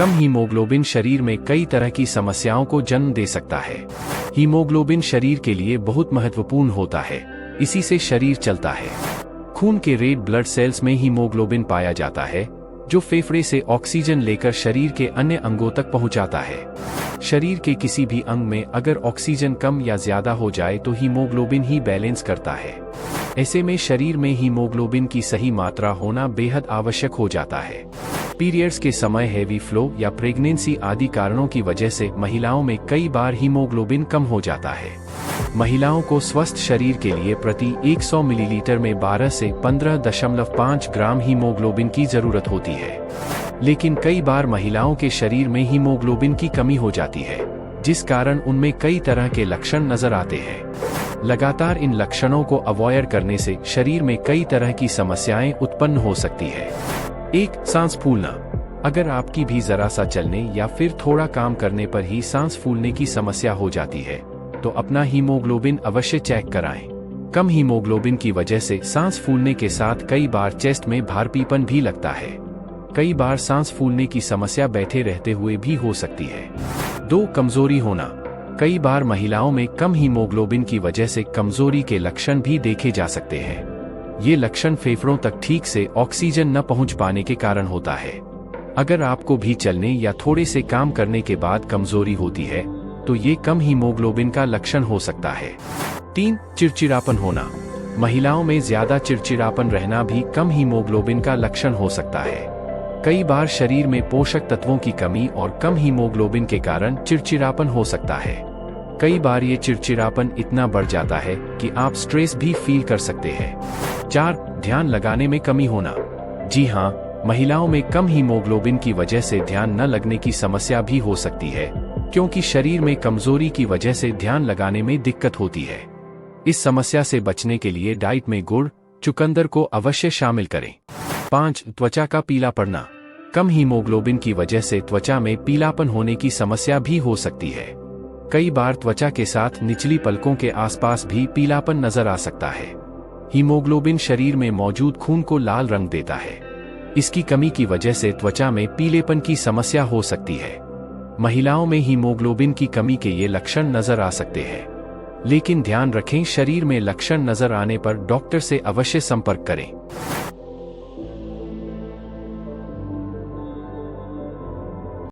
कम haemoglobin शरीर में कई तरह की समस्याओं को जन्म दे सकता है। हीमोग्लोबिन शरीर के लिए बहुत महत्वपूर्ण होता है, इसी से शरीर चलता है। खून के रेड ब्लड सेल्स में हीमोग्लोबिन पाया जाता है, जो फेफड़े से ऑक्सीजन लेकर शरीर के अन्य अंगों तक पहुंचाता है। शरीर के किसी भी अंग में अगर ऑक्सीजन कम या ज्यादा हो जाए तो हीमोग्लोबिन ही बैलेंस करता है। ऐसे में शरीर में हीमोग्लोबिन की सही मात्रा होना बेहद आवश्यक हो जाता है। पीरियड्स के समय हेवी फ्लो या प्रेगनेंसी आदि कारणों की वजह से महिलाओं में कई बार हीमोग्लोबिन कम हो जाता है। महिलाओं को स्वस्थ शरीर के लिए प्रति 100 मिलीलीटर में 12 से 15.5 ग्राम हीमोग्लोबिन की जरूरत होती है। लेकिन कई बार महिलाओं के शरीर में हीमोग्लोबिन की कमी हो जाती है, जिस कारण उनमें कई तरह के लक्षण नजर आते हैं। लगातार इन लक्षणों को अवॉइड करने से शरीर में कई तरह की समस्याएं उत्पन्न हो सकती है। 1. सांस फूलना। अगर आपकी भी जरा सा चलने या फिर थोड़ा काम करने पर ही सांस फूलने की समस्या हो जाती है, तो अपना हीमोग्लोबिन अवश्य चेक कराएं। कम हीमोग्लोबिन की वजह से सांस फूलने के साथ कई बार चेस्ट में भारीपन भी लगता है। कई बार सांस फूलने की समस्या बैठे रहते हुए भी हो सकती है। 2. कमजोरी होना। कई बार महिलाओं में कम हीमोग्लोबिन की वजह से कमजोरी के लक्षण भी देखे जा सकते हैं। ये लक्षण फेफड़ों तक ठीक से ऑक्सीजन न पहुंच पाने के कारण होता है। अगर आपको भी चलने या थोड़े से काम करने के बाद कमजोरी होती है, तो ये कम हीमोग्लोबिन का लक्षण हो सकता है। 3. चिड़चिड़ापन होना। महिलाओं में ज्यादा चिड़चिड़ापन रहना भी कम हीमोग्लोबिन का लक्षण हो सकता है। कई बार शरीर में पोषक तत्वों की कमी और कम हीमोग्लोबिन के कारण चिड़चिड़ापन हो सकता है। कई बार ये चिड़चिड़ापन इतना बढ़ जाता है कि आप स्ट्रेस भी फील कर सकते हैं। 4. ध्यान लगाने में कमी होना। जी हाँ, महिलाओं में कम हीमोग्लोबिन की वजह से ध्यान न लगने की समस्या भी हो सकती है, क्योंकि शरीर में कमजोरी की वजह से ध्यान लगाने में दिक्कत होती है। इस समस्या से बचने के लिए डाइट में गुड़, चुकंदर को अवश्य शामिल करें। 5. त्वचा का पीला पड़ना। कम हीमोग्लोबिन की वजह से त्वचा में पीलापन होने की समस्या भी हो सकती है। कई बार त्वचा के साथ निचली पलकों के आसपास भी पीलापन नजर आ सकता है। हीमोग्लोबिन शरीर में मौजूद खून को लाल रंग देता है। इसकी कमी की वजह से त्वचा में पीलेपन की समस्या हो सकती है। महिलाओं में हीमोग्लोबिन की कमी के ये लक्षण नजर आ सकते हैं, लेकिन ध्यान रखें, शरीर में लक्षण नजर आने पर डॉक्टर से अवश्य संपर्क करें।